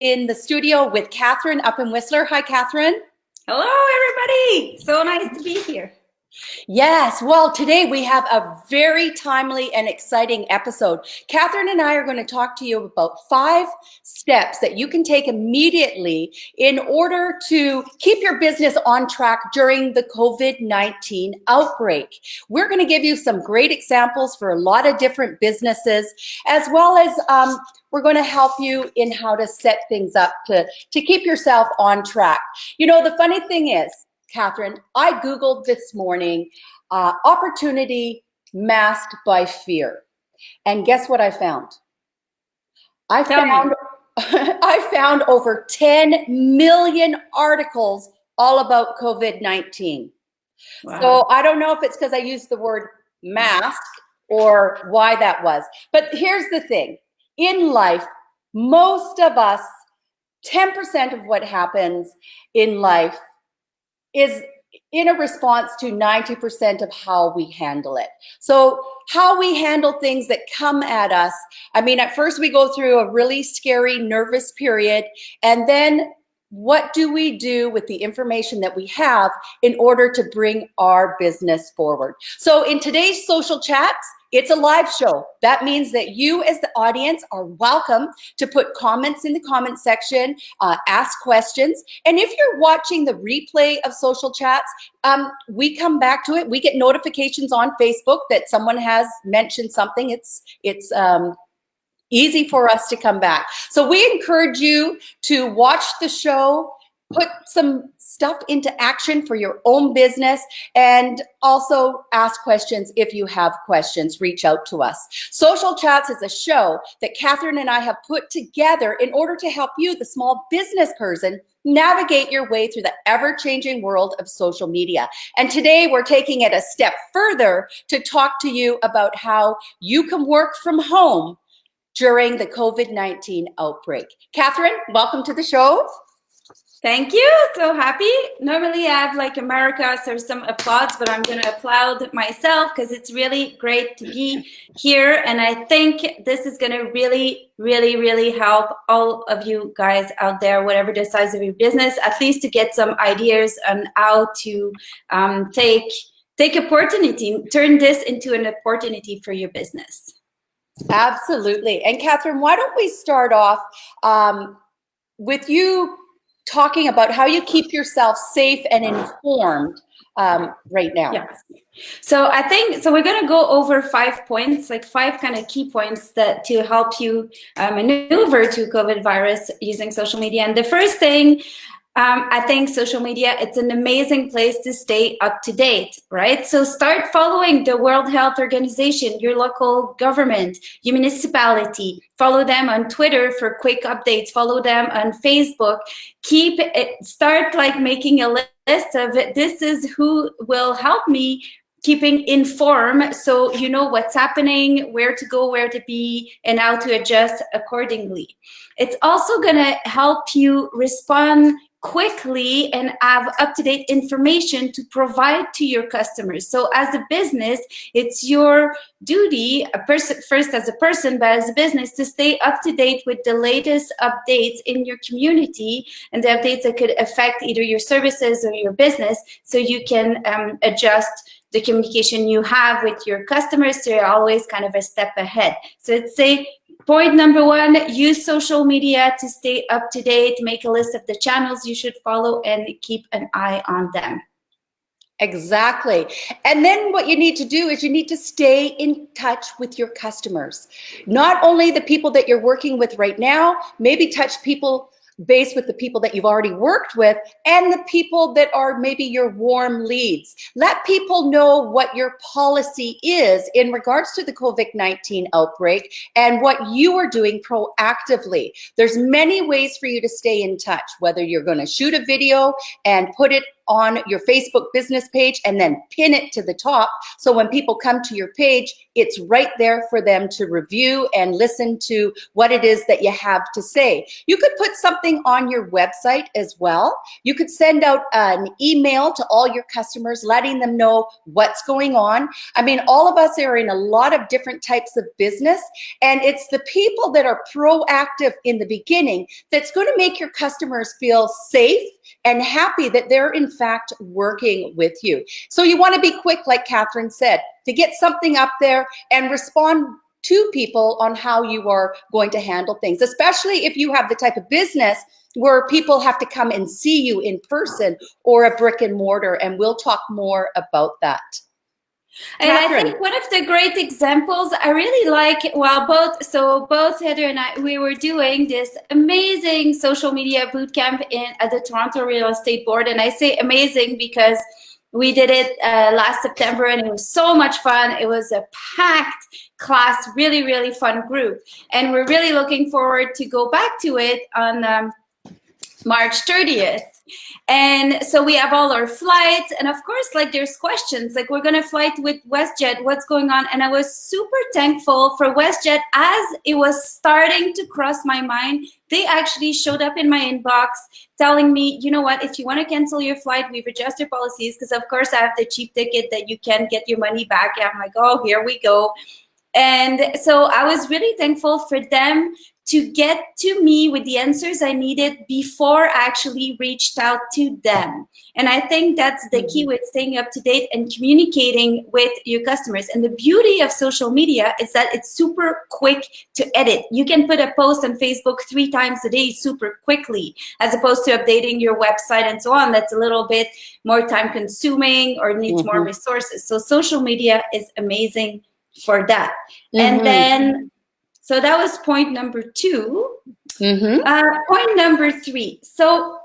in the studio with Catherine up in Whistler. Hi, Catherine. Hello, everybody. So nice to be here. Yes, well, today we have a very timely and exciting episode. Catherine and I are going to talk to you about 5 steps that you can take immediately in order to keep your business on track during the COVID-19 outbreak. We're going to give you some great examples for a lot of different businesses, as well as we're going to help you in how to set things up to keep yourself on track. You know, the funny thing is, Catherine, I Googled this morning, opportunity masked by fear. And guess what I found? I found over 10 million articles all about COVID-19. Wow. So I don't know if it's because I used the word mask or why that was. But here's the thing. In life, most of us, 10% of what happens in life is in a response to 90% of how we handle it. So how we handle things that come at us, I mean, at first we go through a really scary, nervous period, and then what do we do with the information that we have in order to bring our business forward? So in today's social chats, it's a live show. That means that you as the audience are welcome to put comments in the comment section, ask questions. And if you're watching the replay of social chats, we come back to it. We get notifications on Facebook that someone has mentioned something. It's easy for us to come back. So we encourage you to watch the show, put some stuff into action for your own business, and also ask questions. If you have questions, reach out to us. Social Chats is a show that Catherine and I have put together in order to help you, the small business person, navigate your way through the ever-changing world of social media. And today we're taking it a step further to talk to you about how you can work from home during the COVID-19 outbreak. Catherine, welcome to the show. Thank you. So happy. Normally I have like America, so some applause, but I'm going to applaud myself because it's really great to be here. And I think this is going to really help all of you guys out there, whatever the size of your business, at least to get some ideas on how to take opportunity, turn this into an opportunity for your business. Absolutely. And Catherine, why don't we start off with you talking about how you keep yourself safe and informed right now? Yes. So I think, so we're going to go over 5 points, like 5 kind of key points that to help you maneuver to COVID virus using social media. And the first thing, I think social media, it's an amazing place to stay up to date, right? So start following the World Health Organization, your local government, your municipality. Follow them on Twitter for quick updates. Follow them on Facebook. Start like making a list of it. This is who will help me keeping informed, so you know what's happening, where to go, where to be, and how to adjust accordingly. It's also going to help you respond quickly and have up-to-date information to provide to your customers. So as a business, it's your duty, first as a person, but as a business, to stay up to date with the latest updates in your community and the updates that could affect either your services or your business, so you can adjust the communication you have with your customers, so you're always kind of a step ahead. So let's say point number 1, use social media to stay up to date, make a list of the channels you should follow and keep an eye on them. Exactly. And then what you need to do is you need to stay in touch with your customers. Not only the people that you're working with right now, maybe touch base with the people that you've already worked with and the people that are maybe your warm leads. Let people know what your policy is in regards to the COVID-19 outbreak and what you are doing proactively. There's many ways for you to stay in touch, whether you're going to shoot a video and put it on your Facebook business page and then pin it to the top. So when people come to your page, it's right there for them to review and listen to what it is that you have to say. You could put something on your website as well. You could send out an email to all your customers, letting them know what's going on. I mean, all of us are in a lot of different types of business, and it's the people that are proactive in the beginning that's going to make your customers feel safe and happy that they're in fact working with you. So you want to be quick, like Catherine said, to get something up there and respond to people on how you are going to handle things, especially if you have the type of business where people have to come and see you in person or a brick and mortar, and we'll talk more about that. And Catherine. I think one of the great examples I really like, well, both Heather and I, we were doing this amazing social media bootcamp at the Toronto Real Estate Board. And I say amazing because we did it last September, and it was so much fun. It was a packed class, really, really fun group. And we're really looking forward to go back to it on March 30th. And so we have all our flights, and of course, like, there's questions, like, we're gonna flight with WestJet, what's going on? And I was super thankful for WestJet. As it was starting to cross my mind, they actually showed up in my inbox telling me, you know what, if you want to cancel your flight, we've adjusted policies, because of course I have the cheap ticket that you can get your money back. And I'm like, oh, here we go. And so I was really thankful for them to get to me with the answers I needed before I actually reached out to them. And I think that's the key with staying up to date and communicating with your customers. And the beauty of social media is that it's super quick to edit. You can put a post on Facebook 3 times a day super quickly, as opposed to updating your website and so on. That's a little bit more time consuming or needs more resources. So social media is amazing for that. And then, so that was point number 2. Point number 3. So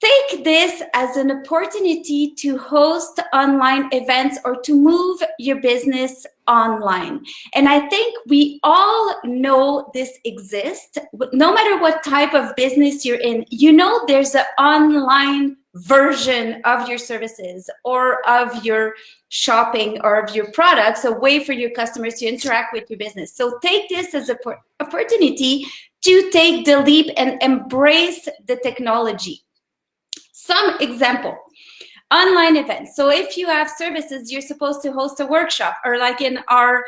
take this as an opportunity to host online events or to move your business online. And I think we all know this exists. No matter what type of business you're in, you know there's an online version of your services or of your shopping or of your products, a way for your customers to interact with your business. So take this as an opportunity to take the leap and embrace the technology. Some example, online events. So if you have services, you're supposed to host a workshop, or like in our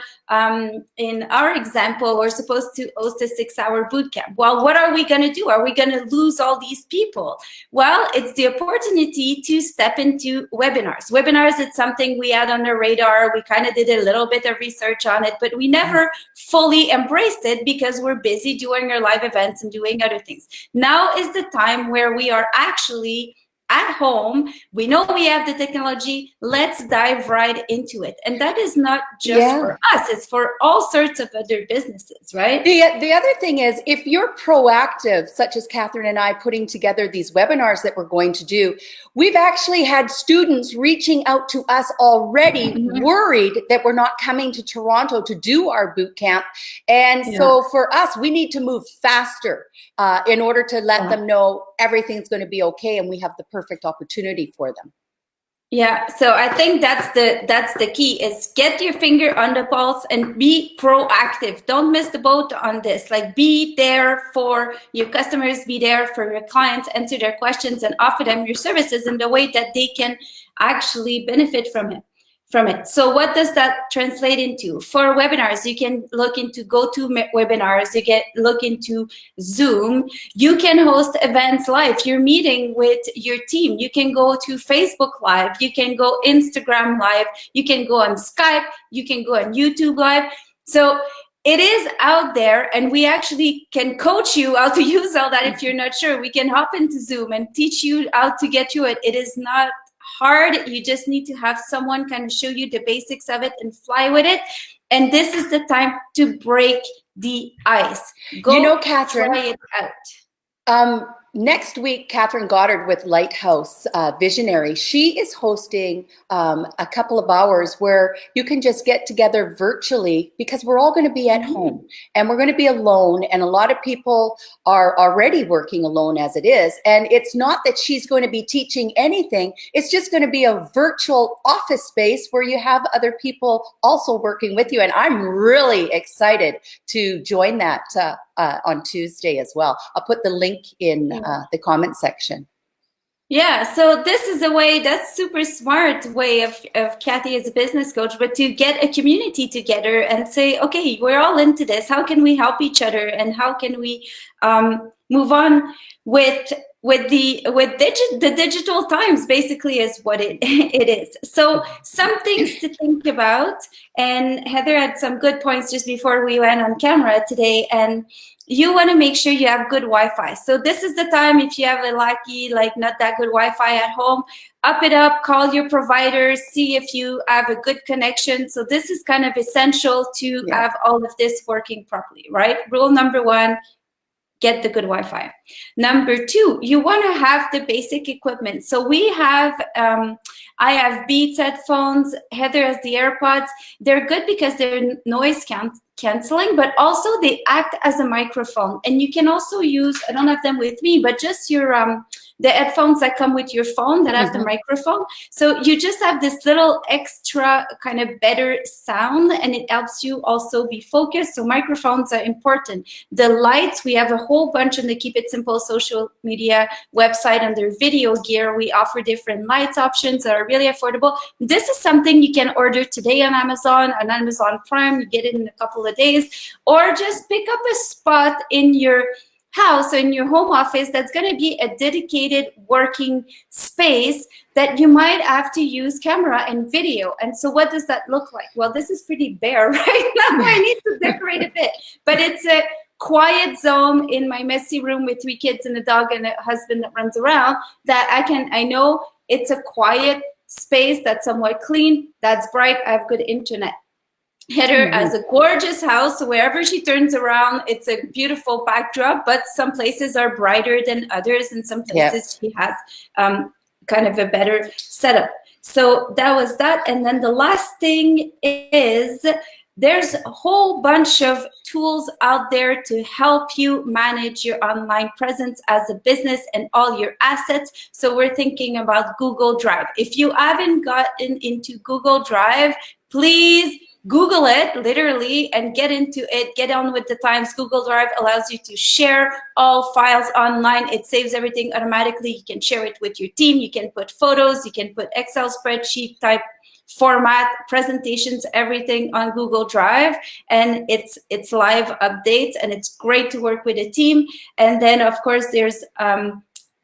example, we're supposed to host a 6-hour bootcamp. Well, what are we going to do? Are we going to lose all these people? Well, it's the opportunity to step into webinars. Webinars, it's something we had on the radar. We kind of did a little bit of research on it, but we never fully embraced it because we're busy doing our live events and doing other things. Now is the time where we are actually at home. We know we have the technology. Let's dive right into it. And that is not just for us. It's for all sorts of other businesses, right? The other thing is, if you're proactive, such as Catherine and I putting together these webinars that we're going to do, we've actually had students reaching out to us already worried that we're not coming to Toronto to do our boot camp. And so for us, we need to move faster in order to let them know everything's going to be okay and we have the perfect opportunity for them. Yeah, so I think that's the key, is get your finger on the pulse and be proactive. Don't miss the boat on this. Like, be there for your customers, be there for your clients, answer their questions, and offer them your services in the way that they can actually benefit from it. So what does that translate into? For webinars, you can look into GoToWebinars, you can look into Zoom, you can host events live. You're meeting with your team. You can go to Facebook Live, you can go Instagram Live, you can go on Skype, you can go on YouTube Live. So it is out there, and we actually can coach you how to use all that if you're not sure. We can hop into Zoom and teach you how to get to it. It is not hard. You just need to have someone kind of show you the basics of it and fly with it. And this is the time to break the ice. Go, Catherine, try it out. next week, Catherine Goddard with Lighthouse Visionary, she is hosting a couple of hours where you can just get together virtually, because we're all going to be at home and we're going to be alone. And a lot of people are already working alone as it is. And it's not that she's going to be teaching anything. It's just going to be a virtual office space where you have other people also working with you. And I'm really excited to join that on Tuesday as well. I'll put the link in the comment section. Yeah, so this is a way, that's super smart way of Kathy as a business coach, but to get a community together and say, okay, we're all into this. How can we help each other, and how can we move on with the digital times? Basically, is what it is. So some things to think about, and Heather had some good points just before we went on camera today, and you want to make sure you have good Wi-Fi. So this is the time, if you have a lucky, like not that good Wi-Fi at home, up it up, call your provider, see if you have a good connection. So this is kind of essential to have all of this working properly, right? Rule number one, get the good Wi-Fi. Number two, you want to have the basic equipment. So we have, I have Beats headphones, Heather has the AirPods. They're good because they're noise canceling, but also they act as a microphone. And you can also use, I don't have them with me, but just your the headphones that come with your phone that have the microphone. So you just have this little extra kind of better sound, and it helps you also be focused. So microphones are important. The lights, we have a whole bunch on the Keep It Simple social media website under video gear. We offer different lights options that are really affordable. This is something you can order today on Amazon Prime. You get it in a couple of days, or just pick up a spot in your house or in your home office that's going to be a dedicated working space that you might have to use camera and video. And so what does that look like? Well, this is pretty bare right now. I need to decorate a bit, but it's a quiet zone in my messy room with 3 kids and a dog and a husband that runs around, that I know it's a quiet space that's somewhat clean, that's bright, I have good internet. Heather has a gorgeous house, so wherever she turns around, it's a beautiful backdrop, but some places are brighter than others, and some places she has kind of a better setup. So that was that. And then the last thing is, there's a whole bunch of tools out there to help you manage your online presence as a business and all your assets. So we're thinking about Google Drive. If you haven't gotten into Google Drive, please Google it, literally, and get into it. Get on with the times. Google Drive allows you to share all files online. It saves everything automatically. You can share it with your team. You can put photos. You can put Excel spreadsheet type format, presentations, everything on Google Drive. And it's live updates, and it's great to work with a team. And then, of course, there's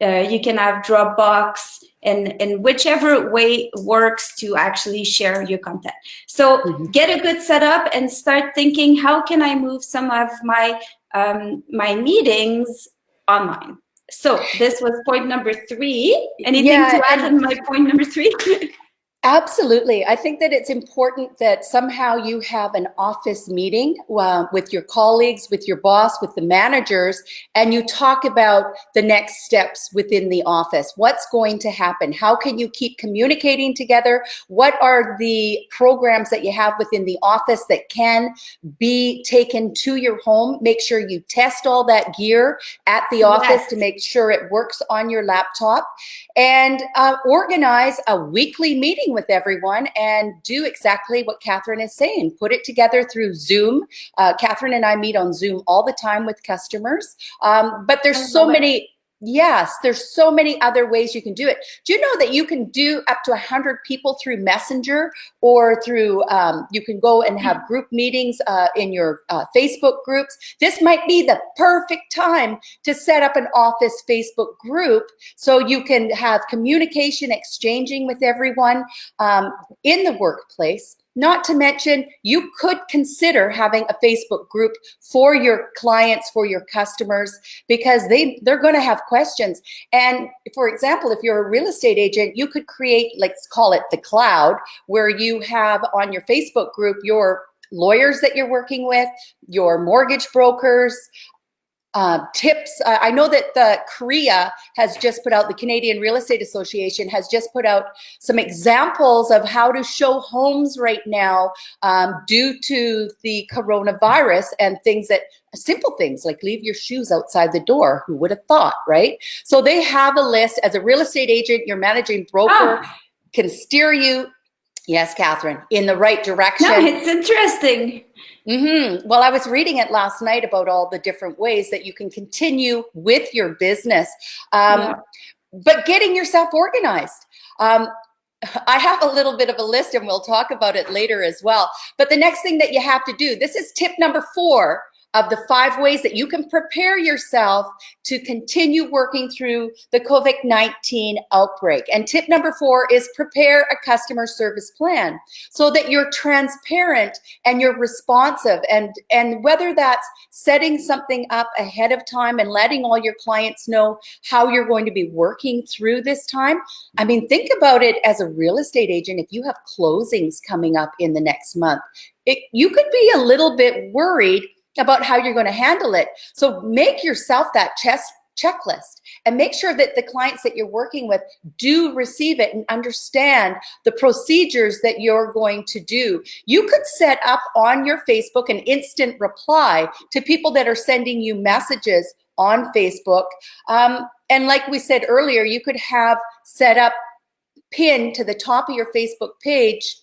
you can have Dropbox, and whichever way works to actually share your content. So get a good setup and start thinking, how can I move some of my my meetings online? So this was point number 3. Anything to add on my point number 3? Absolutely. I think that it's important that somehow you have an office meeting with your colleagues, with your boss, with the managers, and you talk about the next steps within the office. What's going to happen? How can you keep communicating together? What are the programs that you have within the office that can be taken to your home? Make sure you test all that gear at the office to make sure it works on your laptop, and organize a weekly meeting with everyone and do exactly what Catherine is saying. Put it together through Zoom. Catherine and I meet on Zoom all the time with customers. But there's so many, there's so many other ways you can do it. Do you know that you can do up to 100 people through Messenger, or through, you can go and have group meetings in your Facebook groups. This might be the perfect time to set up an office Facebook group so you can have communication, exchanging with everyone in the workplace. Not to mention, you could consider having a Facebook group for your clients, for your customers, because they're going to have questions. And for example, if you're a real estate agent, you could create, let's call it the cloud, where you have on your Facebook group your lawyers that you're working with, your mortgage brokers, tips. I know that the Korea has just put out, the Canadian Real Estate Association has just put out some examples of how to show homes right now due to the coronavirus, and things that, simple things like leave your shoes outside the door. Who would have thought, right? So they have a list. As a real estate agent, your managing broker can steer you, yes, Catherine, in the right direction. No, it's interesting. Well, I was reading it last night about all the different ways that you can continue with your business, but getting yourself organized. I have a little bit of a list, and we'll talk about it later as well. But the next thing that you have to do, this is tip number 4 of the 5 ways that you can prepare yourself to continue working through the COVID-19 outbreak. And tip number 4 is prepare a customer service plan so that you're transparent and you're responsive. And whether that's setting something up ahead of time and letting all your clients know how you're going to be working through this time. I mean, think about it as a real estate agent. If you have closings coming up in the next month, you could be a little bit worried about how you're going to handle it. So make yourself that checklist and make sure that the clients that you're working with do receive it and understand the procedures that you're going to do. You could set up on your Facebook an instant reply to people that are sending you messages on Facebook. And like we said earlier, you could have set up pinned to the top of your Facebook page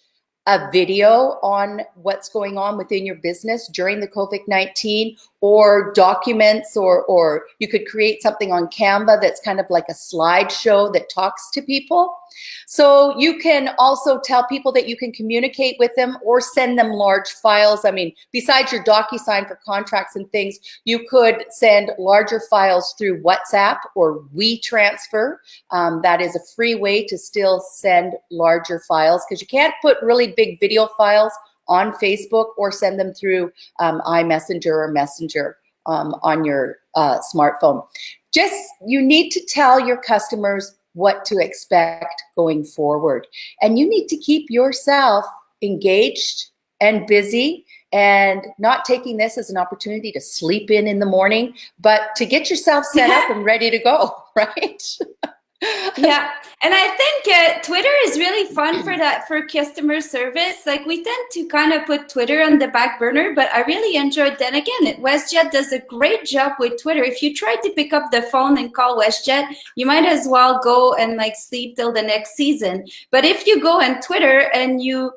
a video on what's going on within your business during the COVID-19, or documents, or you could create something on Canva that's kind of like a slideshow that talks to people. So you can also tell people that you can communicate with them or send them large files. I mean, besides your DocuSign for contracts and things, you could send larger files through WhatsApp or WeTransfer. That is a free way to still send larger files, because you can't put really big video files on Facebook or send them through iMessenger or Messenger on your smartphone. You need to tell your customers what to expect going forward. And you need to keep yourself engaged and busy, and not taking this as an opportunity to sleep in the morning, but to get yourself set up and ready to go, right? Yeah, and I think Twitter is really fun for that, for customer service. Like, we tend to kind of put Twitter on the back burner, but I really enjoyed that. Again, WestJet does a great job with Twitter. If you try to pick up the phone and call WestJet, you might as well go and like sleep till the next season. But if you go on Twitter and you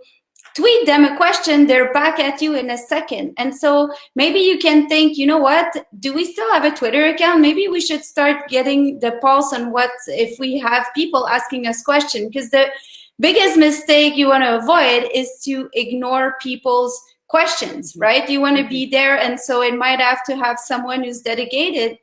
tweet them a question, they're back at you in a second. And so maybe you can think, you know what, do we still have a Twitter account? Maybe we should start getting the pulse on what, if we have people asking us questions, because the biggest mistake you want to avoid is to ignore people's questions, right? You want to be there. And so it might have to have someone who's dedicated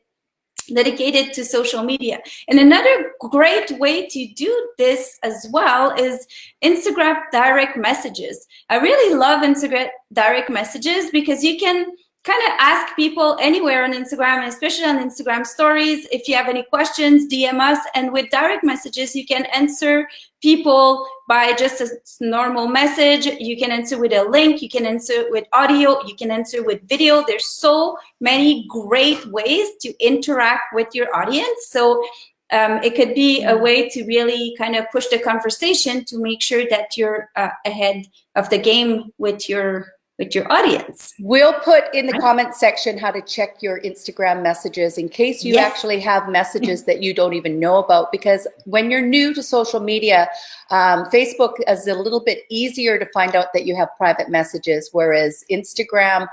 to social media. And another great way to do this as well is Instagram direct messages. I really love Instagram direct messages because you can kind of ask people anywhere on Instagram, and especially on Instagram stories. If you have any questions, DM us. And with direct messages, you can answer people by just a normal message. You can answer with a link. You can answer with audio. You can answer with video. There's so many great ways to interact with your audience. So it could be a way to really kind of push the conversation to make sure that you're ahead of the game with your audience. We'll put in the comment section how to check your Instagram messages in case you actually have messages that you don't even know about, because when you're new to social media, Facebook is a little bit easier to find out that you have private messages, whereas Instagram,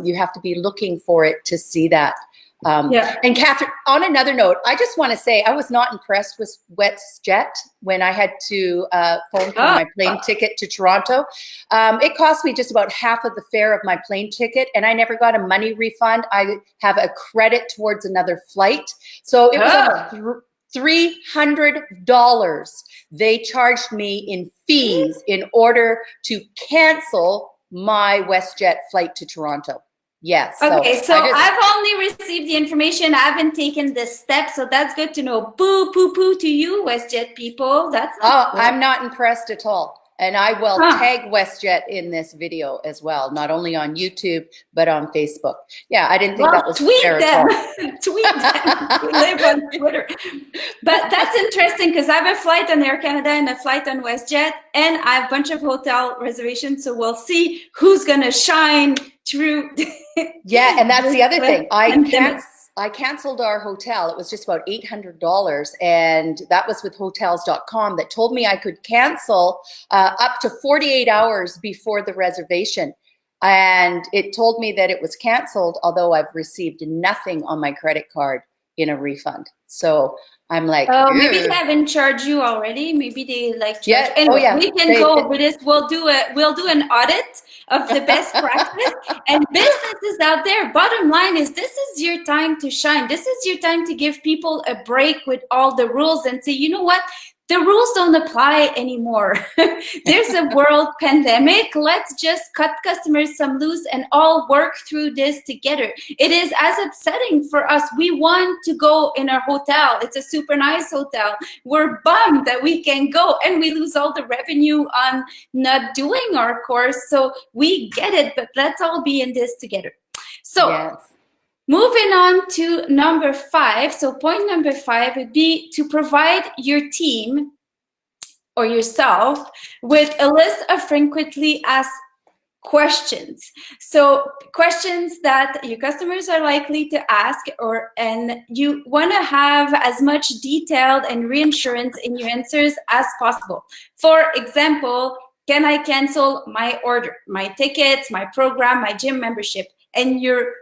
you have to be looking for it to see that. And Catherine, on another note, I just want to say I was not impressed with WestJet when I had to phone for my plane ticket to Toronto. It cost me just about half of the fare of my plane ticket, and I never got a money refund. I have a credit towards another flight. So it was $300 they charged me in fees in order to cancel my WestJet flight to Toronto. Yes. Okay, so I've only received the information. I haven't taken the step, so that's good to know. Boo, poo, poo to you, WestJet people. That's I'm not impressed at all. And I will Huh. tag WestJet in this video as well, not only on YouTube, but on Facebook. Yeah, I didn't think that was tweet fair them. at all. Tweet them. We live on Twitter. But that's interesting because I have a flight on Air Canada and a flight on WestJet, and I have a bunch of hotel reservations. So we'll see who's going to shine through. Yeah, and that's the other thing. I canceled our hotel. It was just about $800, and that was with hotels.com that told me I could cancel up to 48 hours before the reservation. And it told me that it was canceled, although I've received nothing on my credit card in a refund. So I'm like, oh, maybe they haven't charged you already. Maybe they like charge. Yeah. Anyway, Oh, yeah. we can go over this. We'll do an audit of the best practice. And businesses out there, bottom line is this is your time to shine. This is your time to give people a break with all the rules and say, you know what? The rules don't apply anymore. There's a world pandemic. Let's just cut customers some loose and all work through this together. It is as upsetting for us. We want to go in a hotel. It's a super nice hotel. We're bummed that we can go and we lose all the revenue on not doing our course. So we get it, but let's all be in this together. So. Yes. Moving on to number 5. So point number 5 would be to provide your team or yourself with a list of frequently asked questions. So questions that your customers are likely to ask, and you want to have as much detailed and reassurance in your answers as possible. For example, can I cancel my order, my tickets, my program, my gym membership? And your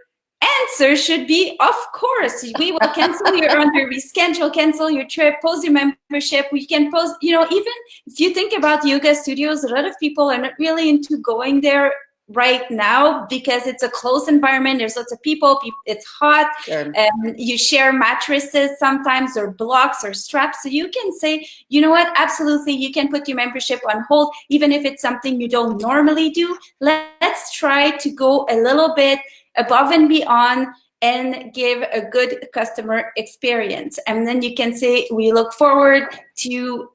answer should be, of course, we will cancel your order, reschedule, cancel your trip, pause your membership. We can pause, even if you think about yoga studios, a lot of people are not really into going there right now because it's a closed environment. There's lots of people, it's hot. Sure. You share mattresses sometimes, or blocks or straps. So you can say, you know what, absolutely, you can put your membership on hold, even if it's something you don't normally do. Let's try to go a little bit above and beyond and give a good customer experience. And then you can say, we look forward to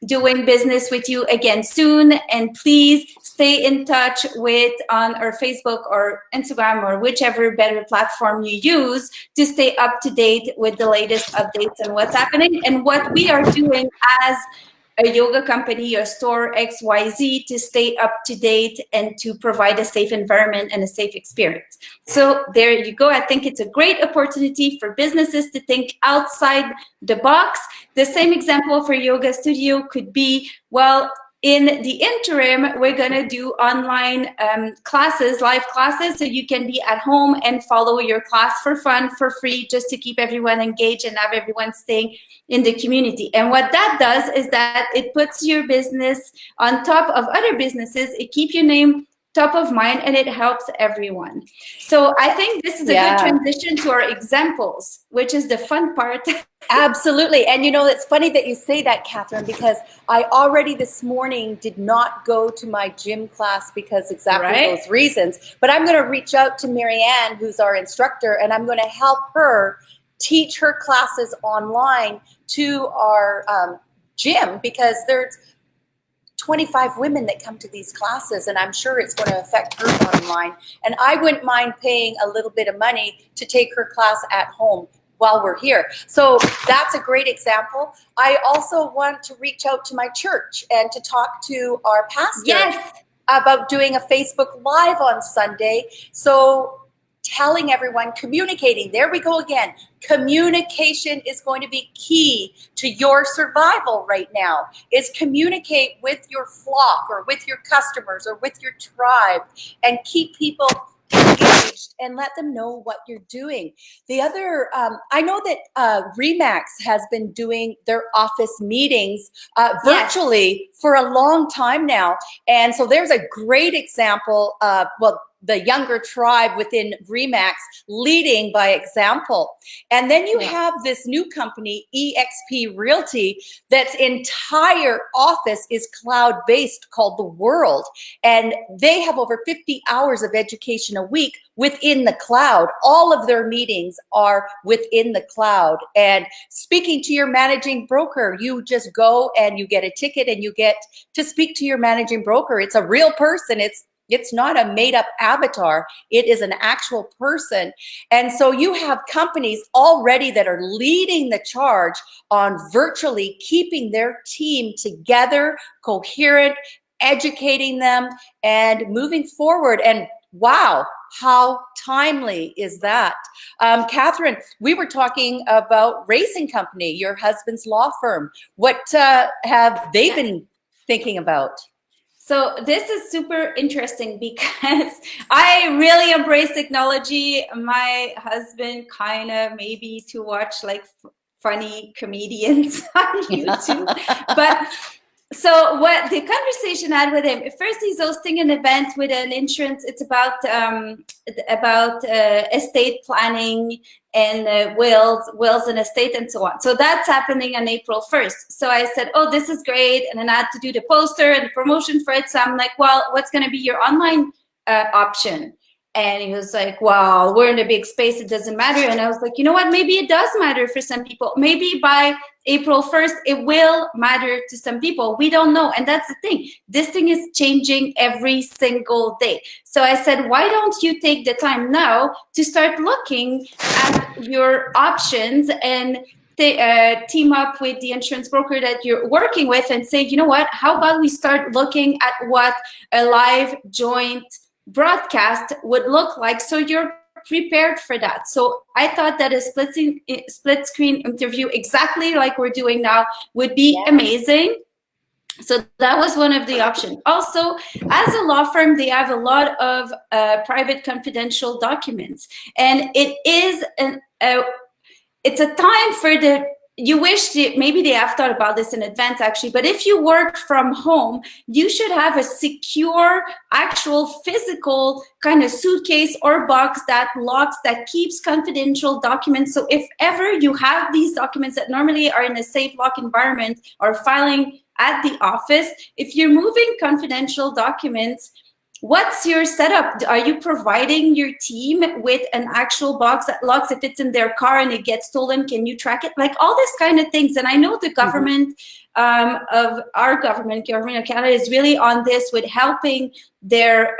doing business with you again soon. And please stay in touch on our Facebook or Instagram or whichever better platform you use to stay up to date with the latest updates and what's happening and what we are doing as a yoga company, a store XYZ, to stay up to date and to provide a safe environment and a safe experience. So there you go. I think it's a great opportunity for businesses to think outside the box. The same example for yoga studio could be, well, in the interim, we're going to do online classes, live classes, so you can be at home and follow your class for fun, for free, just to keep everyone engaged and have everyone staying in the community. And what that does is that it puts your business on top of other businesses. It keeps your name top of mind, and it helps everyone. So I think this is a good transition to our examples, which is the fun part. Absolutely. And it's funny that you say that, Catherine, because I already this morning did not go to my gym class because exactly those reasons. But I'm going to reach out to Marianne, who's our instructor, and I'm going to help her teach her classes online to our gym, because there's 25 women that come to these classes, and I'm sure it's going to affect her bottom line. And I wouldn't mind paying a little bit of money to take her class at home while we're here. So that's a great example. I also want to reach out to my church and to talk to our pastor about doing a Facebook Live on Sunday. So telling everyone, communicating, there we go again. Communication is going to be key to your survival right now, is communicate with your flock or with your customers or with your tribe and keep people engaged and let them know what you're doing. The other, I know that Remax has been doing their office meetings virtually for a long time now. And so there's a great example of, well, the younger tribe within Remax leading by example. And then you have this new company, EXP Realty, that's entire office is cloud-based, called The World. And they have over 50 hours of education a week within the cloud. All of their meetings are within the cloud. And speaking to your managing broker, you just go and you get a ticket and you get to speak to your managing broker. It's a real person. It's not a made-up avatar. It is an actual person. And so you have companies already that are leading the charge on virtually keeping their team together, coherent, educating them, and moving forward. And wow, how timely is that? Catherine, we were talking about Racing Company, your husband's law firm. What have they been thinking about? So this is super interesting because I really embrace technology. My husband kind of maybe to watch like funny comedians on YouTube. But so what the conversation I had with him, first he's hosting an event with an insurance. It's about estate planning and wills and estate and so on. So that's happening on April 1st. So I said, oh, this is great. And then I had to do the poster and the promotion for it. So I'm like, well, what's going to be your online option? And he was like, well, we're in a big space, it doesn't matter. And I was like, you know what, maybe it does matter for some people. Maybe by April 1st, it will matter to some people. We don't know. And that's the thing. This thing is changing every single day. So I said, why don't you take the time now to start looking at your options and team up with the insurance broker that you're working with and say, you know what, how about we start looking at what a live joint broadcast would look like, so you're prepared for that. So I thought that a split screen interview exactly like we're doing now would be amazing. So that was one of the options. Also, as a law firm, they have a lot of private confidential documents, and it is it's a time for the. You wish maybe they have thought about this in advance, actually, but if you work from home, you should have a secure, actual physical kind of suitcase or box that locks, that keeps confidential documents. So if ever you have these documents that normally are in a safe lock environment or filing at the office, if you're moving confidential documents, what's your setup? Are you providing your team with an actual box that locks if it's in their car and it gets stolen? Can you track it? Like all this kind of things. And I know the government of our government of Canada is really on this with helping their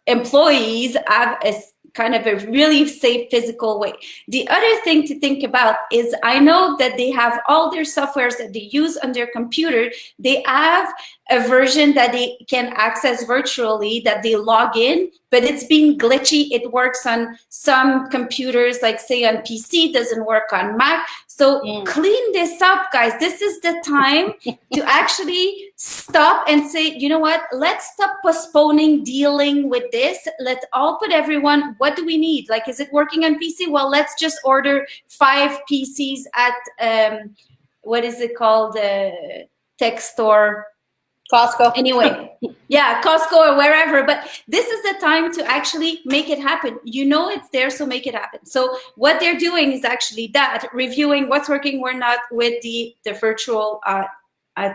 employees have a kind of a really safe physical way. The other thing to think about is I know that they have all their softwares that they use on their computer. They have a version that they can access virtually that they log in, but it's being glitchy. It works on some computers, like say on PC, doesn't work on Mac. So clean this up, guys. This is the time to actually stop and say, you know what, let's stop postponing dealing with this. Let's all put everyone, what do we need? Like, is it working on PC? Well, let's just order 5 PCs at, what is it called? Tech store. Costco. Anyway, yeah, Costco or wherever. But this is the time to actually make it happen. You know it's there, so make it happen. So what they're doing is actually that, reviewing what's working, we're not with the virtual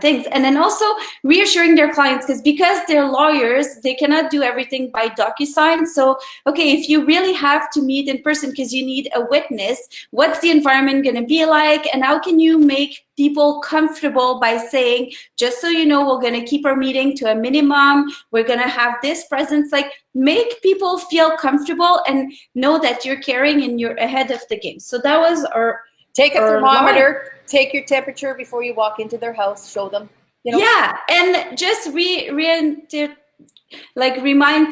things. And then also reassuring their clients, because they're lawyers, they cannot do everything by DocuSign. So, okay, if you really have to meet in person because you need a witness, what's the environment going to be like? And how can you make people comfortable by saying, just so you know, we're going to keep our meeting to a minimum. We're going to have this presence. Like, make people feel comfortable and know that you're caring and you're ahead of the game. So that was our... Take a thermometer, take your temperature before you walk into their house, show them. You know. Yeah, and just remind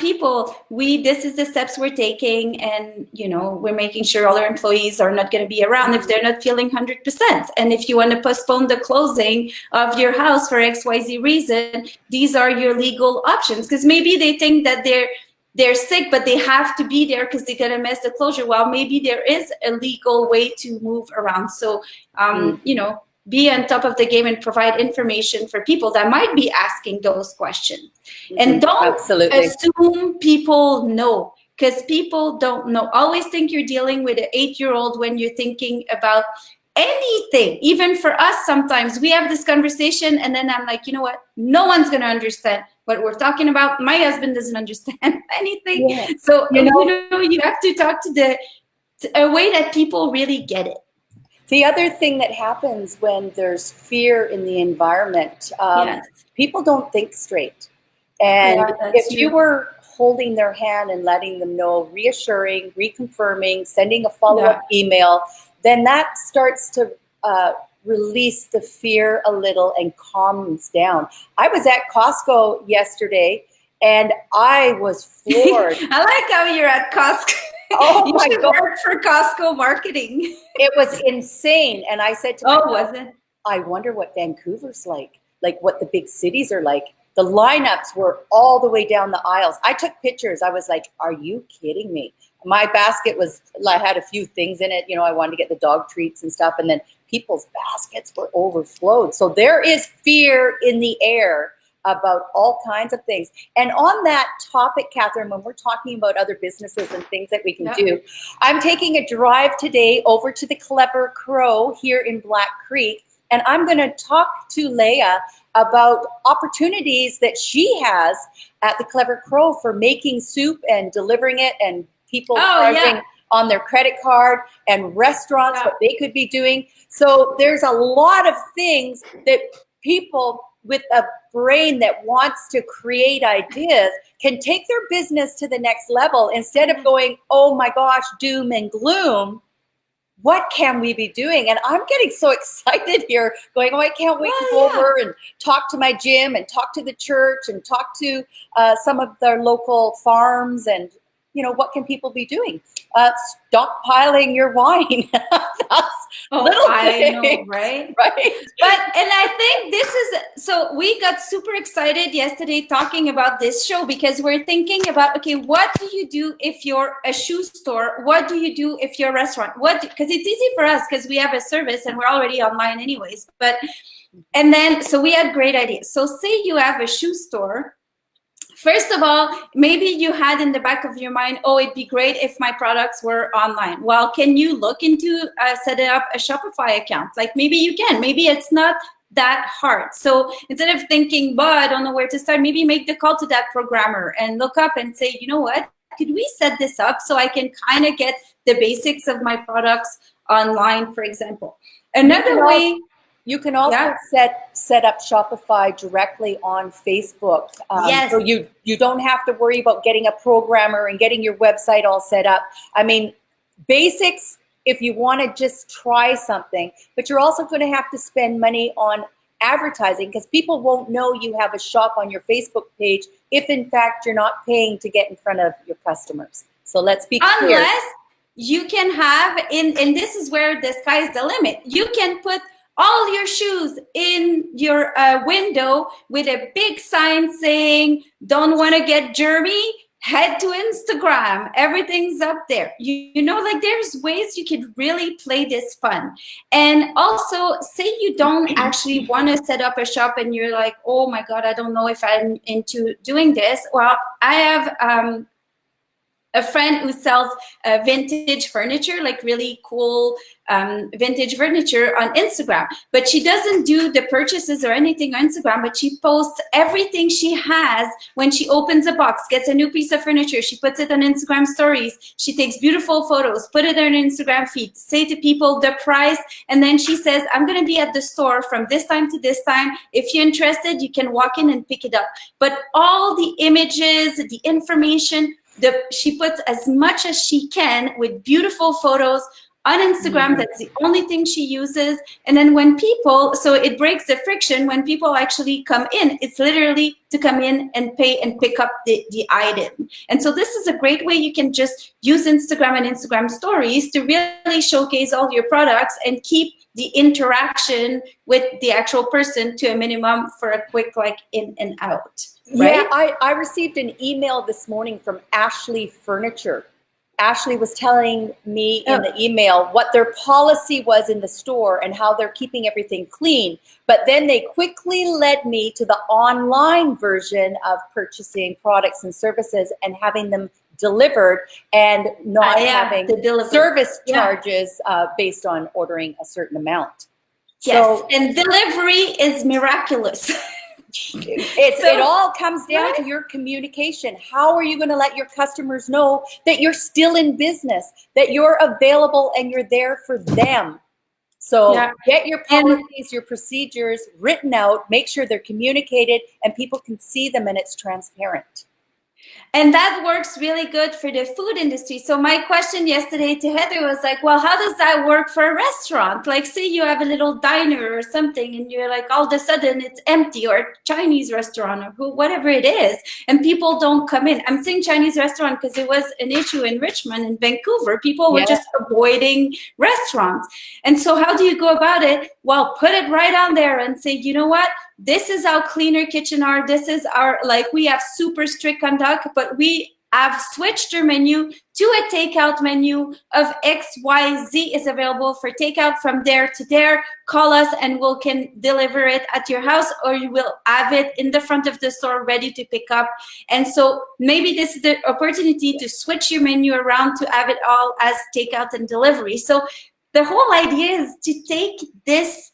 people, this is the steps we're taking, and you know, we're making sure all our employees are not going to be around if they're not feeling 100%. And if you want to postpone the closing of your house for XYZ reason, these are your legal options, because maybe they think that they're sick, but they have to be there because they're going to miss the closure. Well, maybe there is a legal way to move around. So, you know, be on top of the game and provide information for people that might be asking those questions. And don't assume people know, because people don't know. Always think you're dealing with an 8-year-old when you're thinking about anything. Even for us, sometimes we have this conversation and then I'm like, you know what? No one's going to understand what we're talking about. My husband doesn't understand anything. Yeah. So, you have to talk to a way that people really get it. The other thing that happens when there's fear in the environment, people don't think straight. And if you were holding their hand and letting them know, reassuring, reconfirming, sending a follow-up email, then that starts to release the fear a little and calms down. I was at Costco yesterday and I was floored. I like how you're at Costco. Oh you should work for Costco marketing. It was insane. And I said to myself, I wonder what Vancouver's like what the big cities are like. The lineups were all the way down the aisles. I took pictures. I was like, are you kidding me? My basket had a few things in it. I wanted to get the dog treats and stuff. And then people's baskets were overflowed. So there is fear in the air about all kinds of things. And on that topic, Catherine, when we're talking about other businesses and things that we can do, I'm taking a drive today over to the Clever Crow here in Black Creek. And I'm going to talk to Leah about opportunities that she has at the Clever Crow for making soup and delivering it, and people charging on their credit card, and restaurants, what they could be doing. So there's a lot of things that people with a brain that wants to create ideas can take their business to the next level. Instead of going, oh my gosh, doom and gloom, what can we be doing? And I'm getting so excited here, going, oh, I can't wait to go over and talk to my gym and talk to the church and talk to some of their local farms and, what can people be doing? Stockpiling your wine. That's little I know, right? And I think so we got super excited yesterday talking about this show because we're thinking about, okay, what do you do if you're a shoe store? What do you do if you're a restaurant? Because it's easy for us because we have a service and we're already online anyways. So we had great ideas. So say you have a shoe store. First of all, maybe you had in the back of your mind, oh, it'd be great if my products were online. Well, can you look into setting up a Shopify account? Like maybe you can. Maybe it's not that hard. So instead of thinking, but I don't know where to start, maybe make the call to that programmer and look up and say, you know what, could we set this up so I can kind of get the basics of my products online, for example? Another way... You can also set up Shopify directly on Facebook. So you don't have to worry about getting a programmer and getting your website all set up. I mean, basics if you want to just try something, but you're also going to have to spend money on advertising because people won't know you have a shop on your Facebook page if in fact you're not paying to get in front of your customers. So let's be clear. Unless you can have, and this is where the sky's the limit, you can put all your shoes in your window with a big sign saying, don't want to get germy, head to Instagram. Everything's up there. There's ways you could really play this fun. And also, say you don't actually want to set up a shop and you're like, oh my God, I don't know if I'm into doing this. Well, I have a friend who sells vintage furniture, like really cool vintage furniture on Instagram. But she doesn't do the purchases or anything on Instagram, but she posts everything she has when she opens a box, gets a new piece of furniture. She puts it on Instagram stories. She takes beautiful photos, put it on her Instagram feed, say to people the price. And then she says, I'm going to be at the store from this time to this time. If you're interested, you can walk in and pick it up. But all the images, the information, she puts as much as she can with beautiful photos on Instagram. That's the only thing she uses. And then so it breaks the friction when people actually come in. It's literally to come in and pay and pick up the item. And so this is a great way you can just use Instagram and Instagram stories to really showcase all your products and keep the interaction with the actual person to a minimum for a quick in and out. Right? Yeah, I received an email this morning from Ashley Furniture. Ashley was telling me in the email what their policy was in the store and how they're keeping everything clean. But then they quickly led me to the online version of purchasing products and services and having them delivered and not having service charges based on ordering a certain amount. Yes, so, and delivery is miraculous. It all comes down to your communication. How are you going to let your customers know that you're still in business, that you're available and you're there for them? So get your policies, your procedures written out, make sure they're communicated and people can see them and it's transparent. And that works really good for the food industry. So my question yesterday to Heather was like, well, how does that work for a restaurant? Like, say you have a little diner or something and you're like, all of a sudden it's empty, or a Chinese restaurant or whatever it is, and people don't come in. I'm saying Chinese restaurant because it was an issue in Richmond and Vancouver. People were just avoiding restaurants. And so how do you go about it? Well, put it right on there and say, you know what? This is how clean our kitchen are. This is our, like, we have super strict conduct, but we have switched our menu to a takeout menu of XYZ is available for takeout from there to there. Call us and we can deliver it at your house, or you will have it in the front of the store ready to pick up. And so maybe this is the opportunity to switch your menu around to have it all as takeout and delivery. So the whole idea is to take this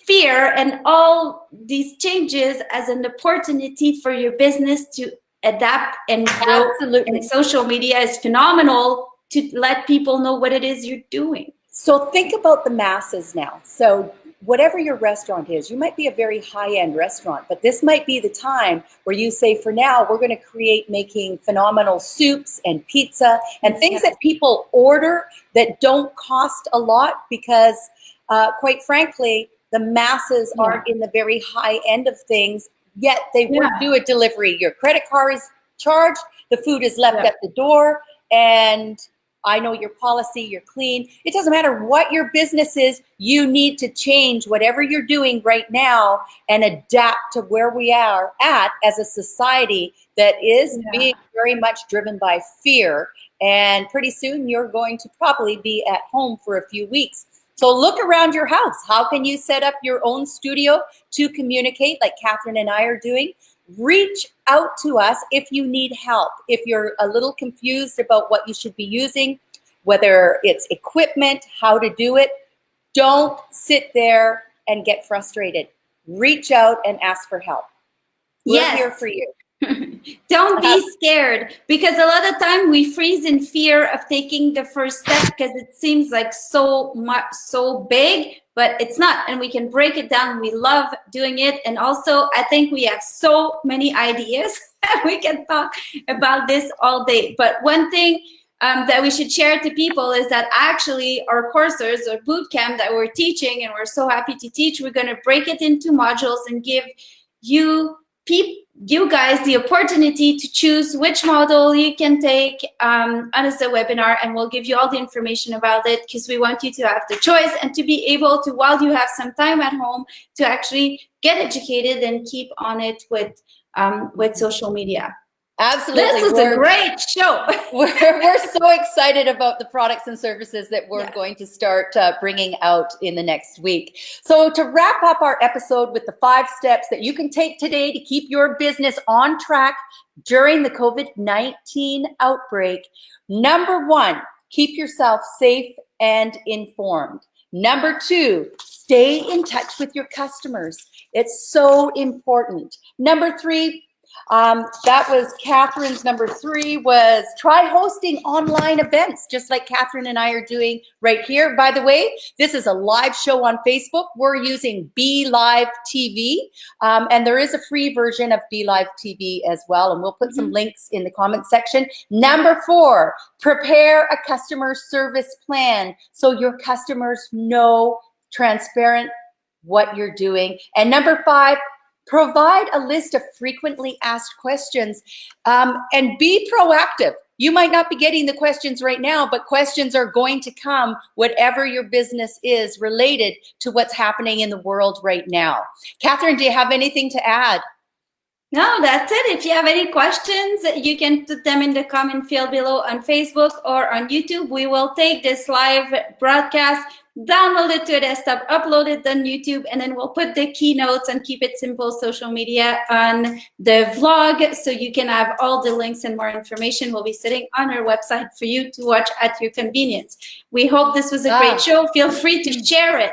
fear and all these changes as an opportunity for your business to adapt and grow. Absolutely. And social media is phenomenal to let people know what it is you're doing. So think about the masses now. So whatever your restaurant is, you might be a very high-end restaurant, but this might be the time where you say, for now, we're going to create making phenomenal soups and pizza and things that people order that don't cost a lot because, quite frankly, the masses aren't in the very high end of things, yet they would do a delivery. Your credit card is charged, the food is left at the door, and I know your policy, you're clean. It doesn't matter what your business is, you need to change whatever you're doing right now and adapt to where we are at as a society that is being very much driven by fear. And pretty soon you're going to probably be at home for a few weeks. So look around your house. How can you set up your own studio to communicate like Catherine and I are doing? Reach out to us if you need help. If you're a little confused about what you should be using, whether it's equipment, how to do it, don't sit there and get frustrated. Reach out and ask for help. We're here for you. Don't be scared, because a lot of time we freeze in fear of taking the first step because it seems like so big, but it's not, and we can break it down. We love doing it, and also I think we have so many ideas. We can talk about this all day, but one thing that we should share to people is that actually our courses or boot camp that we're teaching, and we're so happy to teach, we're going to break it into modules and give you guys the opportunity to choose which model you can take as a webinar, and we'll give you all the information about it because we want you to have the choice and to be able to, while you have some time at home, to actually get educated and keep on it with social media. Absolutely. This is a great show. We're so excited about the products and services that we're going to start bringing out in the next week. So to wrap up our episode with the 5 steps that you can take today to keep your business on track during the COVID-19 outbreak. Number 1, keep yourself safe and informed. Number 2, stay in touch with your customers. It's so important. Number 3, that was Catherine's number 3, was try hosting online events, just like Catherine and I are doing right here. By the way, this is a live show on Facebook. We're using Be Live TV, and there is a free version of Be Live TV as well, and we'll put some links in the comment section. Number 4, prepare a customer service plan so your customers know transparent what you're doing. And number 5, provide a list of frequently asked questions and be proactive. You might not be getting the questions right now, but questions are going to come, whatever your business is related to what's happening in the world right now. Catherine, do you have anything to add? No, that's it. If you have any questions, you can put them in the comment field below on Facebook or on YouTube. We will take this live broadcast, download it to a desktop, upload it on YouTube, and then we'll put the keynotes and Keep It Simple social media on the vlog, so you can have all the links and more information will be sitting on our website for you to watch at your convenience. We hope this was a great show. Feel free to share it.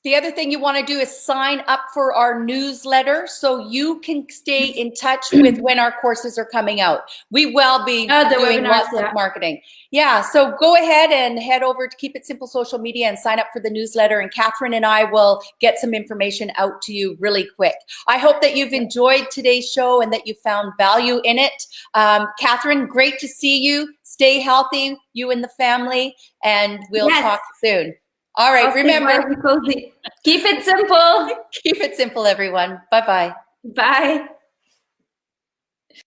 The other thing you want to do is sign up for our newsletter so you can stay in touch with when our courses are coming out. We will be doing lots of marketing. Yeah, so go ahead and head over to Keep It Simple social media and sign up for the newsletter, and Catherine and I will get some information out to you really quick. I hope that you've enjoyed today's show and that you found value in it. Catherine, great to see you. Stay healthy, you and the family, and we'll talk soon. All right, remember, keep it simple. Keep it simple, everyone. Bye-bye. Bye.